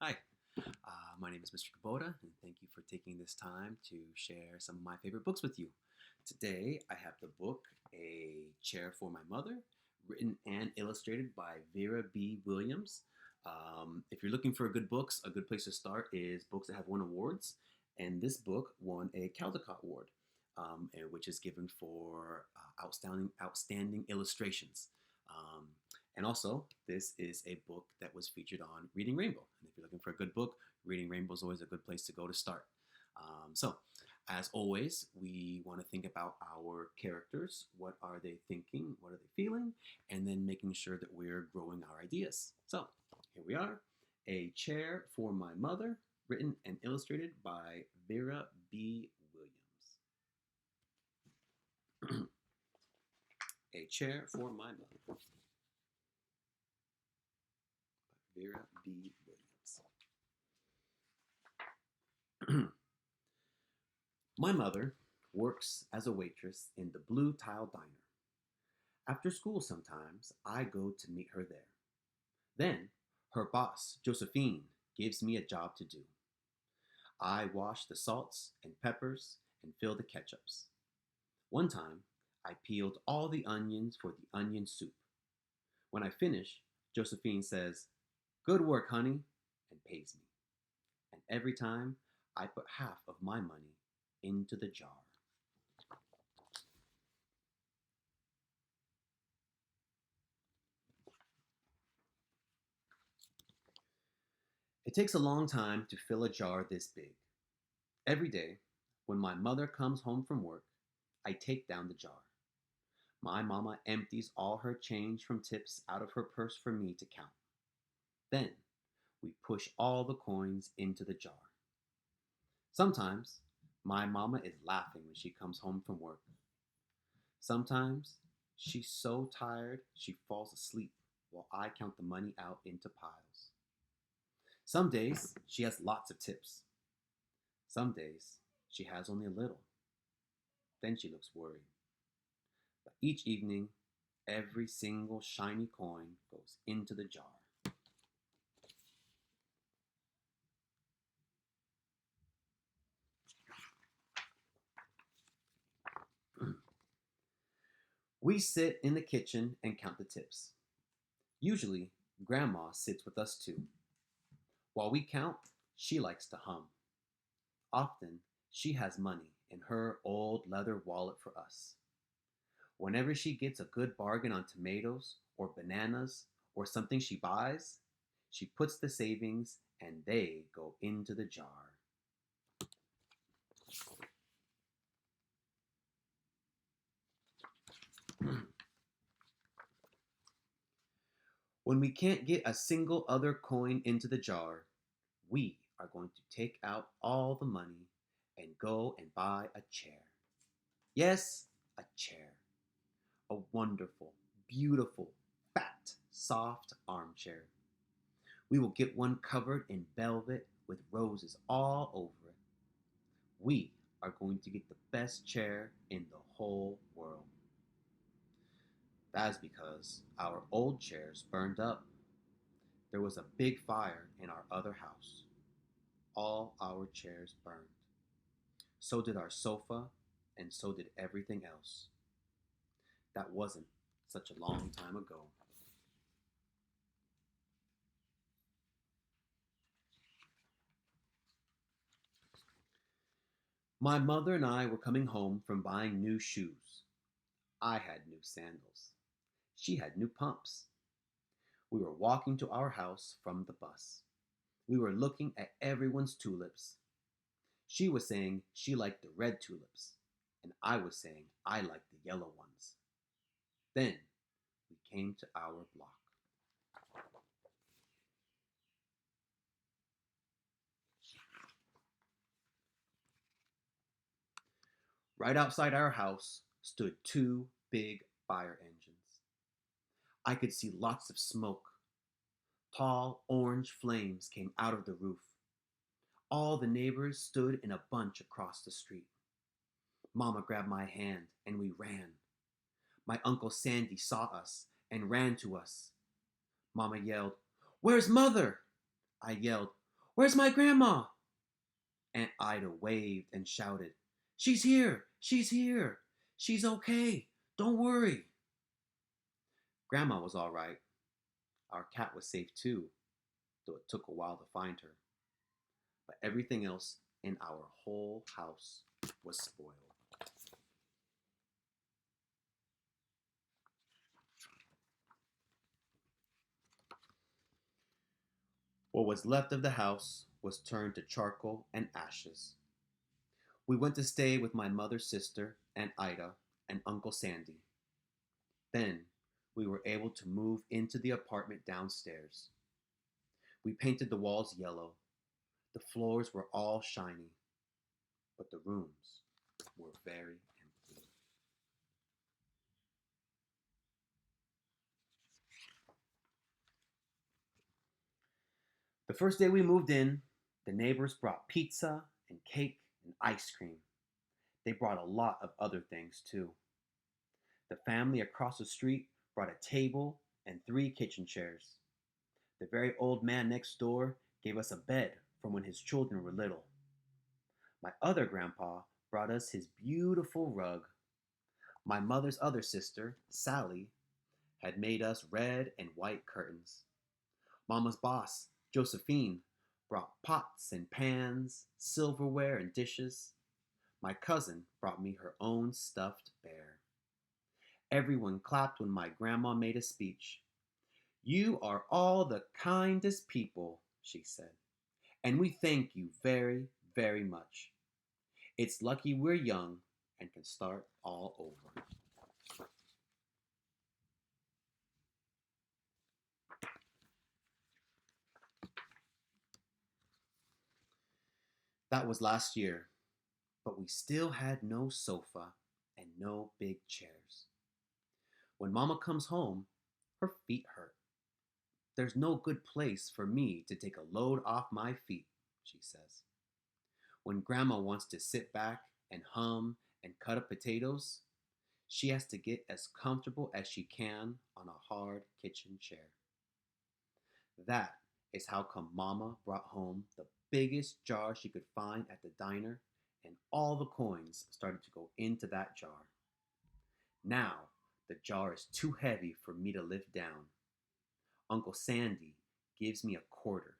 Hi, my name is Mr. Kubota, and thank you for taking this time to share some of my favorite books with you. Today, I have the book A Chair for My Mother, written and illustrated by Vera B. Williams. If you're looking for good books, a good place to start is books that have won awards, and this book won a Caldecott Award, which is given for outstanding illustrations. Um, and also, this is a book that was featured on Reading Rainbow. And if you're looking for a good book, Reading Rainbow is always a good place to go to start. As always, we want to think about our characters. What are they thinking? What are they feeling? And then making sure that we're growing our ideas. So, here we are. A Chair for My Mother, written and illustrated by Vera B. Williams. A Chair for My Mother. Vera B. Williams. My mother works as a waitress in the Blue Tile Diner. After school sometimes, I go to meet her there. Then, her boss, Josephine, gives me a job to do. I wash the salts and peppers and fill the ketchups. One time, I peeled all the onions for the onion soup. When I finish, Josephine says, "Good work, honey," and pays me. And every time, I put half of my money into the jar. It takes a long time to fill a jar this big. Every day, when my mother comes home from work, I take down the jar. My mama empties all her change from tips out of her purse for me to count. Then, we push all the coins into the jar. Sometimes, my mama is laughing when she comes home from work. Sometimes, she's so tired she falls asleep while I count the money out into piles. Some days, she has lots of tips. Some days, she has only a little. Then she looks worried. But each evening, every single shiny coin goes into the jar. We sit in the kitchen and count the tips. Usually, Grandma sits with us too. While we count, she likes to hum. Often, she has money in her old leather wallet for us. Whenever she gets a good bargain on tomatoes or bananas or something she buys, she puts the savings and they go into the jar. When we can't get a single other coin into the jar, we are going to take out all the money and go and buy a chair. Yes, a chair. A wonderful, beautiful, fat, soft armchair. We will get one covered in velvet with roses all over it. We are going to get the best chair in the whole world. That is because our old chairs burned up. There was a big fire in our other house. All our chairs burned. So did our sofa, and so did everything else. That wasn't such a long time ago. My mother and I were coming home from buying new shoes. I had new sandals. She had new pumps. We were walking to our house from the bus. We were looking at everyone's tulips. She was saying she liked the red tulips, and I was saying I liked the yellow ones. Then we came to our block. Right outside our house stood two big fire engines. I could see lots of smoke. Tall orange flames came out of the roof. All the neighbors stood in a bunch across the street. Mama grabbed my hand and we ran. My Uncle Sandy saw us and ran to us. Mama yelled, "Where's Mother?" I yelled, Where's my grandma? Aunt Ida waved and shouted, She's here! She's here! She's okay! Don't worry! Grandma was all right. Our cat was safe too, though it took a while to find her. But everything else in our whole house was spoiled. What was left of the house was turned to charcoal and ashes. We went to stay with my mother's sister, Aunt Ida, and Uncle Sandy. Then we were able to move into the apartment downstairs. We painted the walls yellow. The floors were all shiny, but the rooms were very empty. The first day we moved in, the neighbors brought pizza and cake and ice cream. They brought a lot of other things too. The family across the street brought a table and 3 kitchen chairs. The very old man next door gave us a bed from when his children were little. My other grandpa brought us his beautiful rug. My mother's other sister, Sally, had made us red and white curtains. Mama's boss, Josephine, brought pots and pans, silverware and dishes. My cousin brought me her own stuffed bear. Everyone clapped when my grandma made a speech. You are all the kindest people, she said, and we thank you very, very much. It's lucky we're young and can start all over. That was last year, but we still had no sofa and no big chairs. When Mama comes home, her feet hurt. There's no good place for me to take a load off my feet, she says. When Grandma wants to sit back and hum and cut up potatoes, she has to get as comfortable as she can on a hard kitchen chair. That is how come Mama brought home the biggest jar she could find at the diner, and all the coins started to go into that jar. Now, the jar is too heavy for me to lift down. Uncle Sandy gives me a quarter.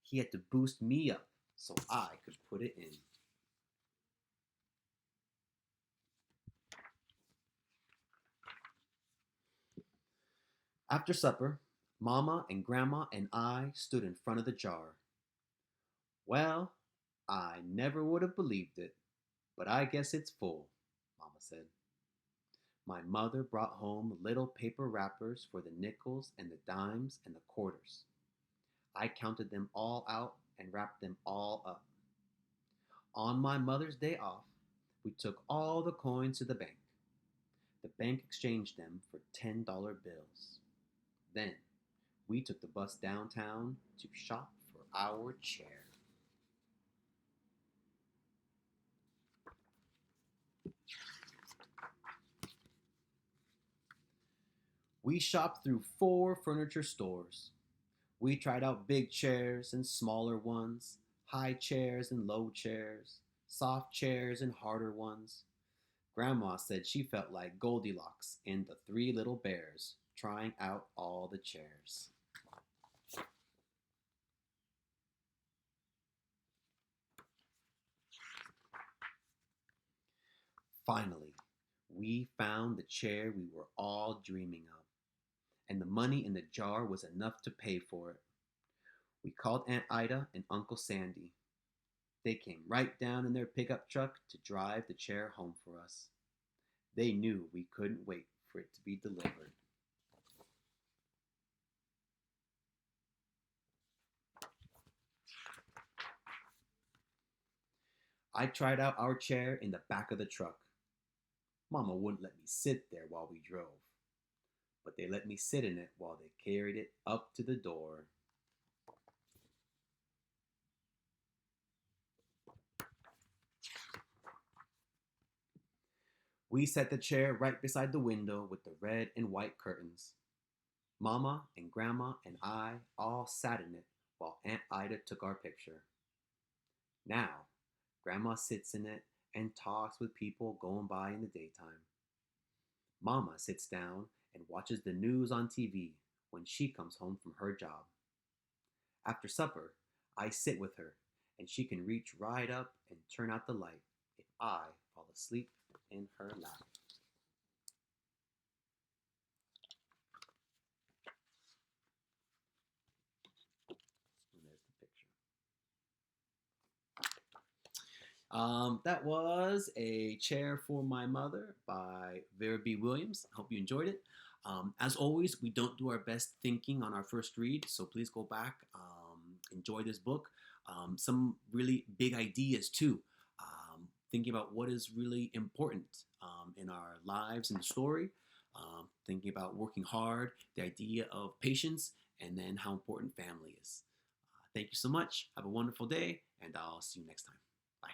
He had to boost me up so I could put it in. After supper, Mama and Grandma and I stood in front of the jar. Well, I never would have believed it, but I guess it's full, Mama said. My mother brought home little paper wrappers for the nickels and the dimes and the quarters. I counted them all out and wrapped them all up. On my mother's day off, we took all the coins to the bank. The bank exchanged them for $10 bills. Then we took the bus downtown to shop for our chair. We shopped through 4 furniture stores. We tried out big chairs and smaller ones, high chairs and low chairs, soft chairs and harder ones. Grandma said she felt like Goldilocks and the 3 little bears trying out all the chairs. Finally, we found the chair we were all dreaming of, and the money in the jar was enough to pay for it. We called Aunt Ida and Uncle Sandy. They came right down in their pickup truck to drive the chair home for us. They knew we couldn't wait for it to be delivered. I tried out our chair in the back of the truck. Mama wouldn't let me sit there while we drove, but they let me sit in it while they carried it up to the door. We set the chair right beside the window with the red and white curtains. Mama and Grandma and I all sat in it while Aunt Ida took our picture. Now, Grandma sits in it and talks with people going by in the daytime. Mama sits down and watches the news on TV when she comes home from her job. After supper, I sit with her and she can reach right up and turn out the light if I fall asleep in her lap. And there's the picture. That was A Chair for My Mother by Vera B. Williams. I hope you enjoyed it. As always, we don't do our best thinking on our first read, so please go back, enjoy this book. Some really big ideas too. Thinking about what is really important in our lives in the story. Thinking about working hard, the idea of patience, and then how important family is. Thank you so much. Have a wonderful day, and I'll see you next time. Bye.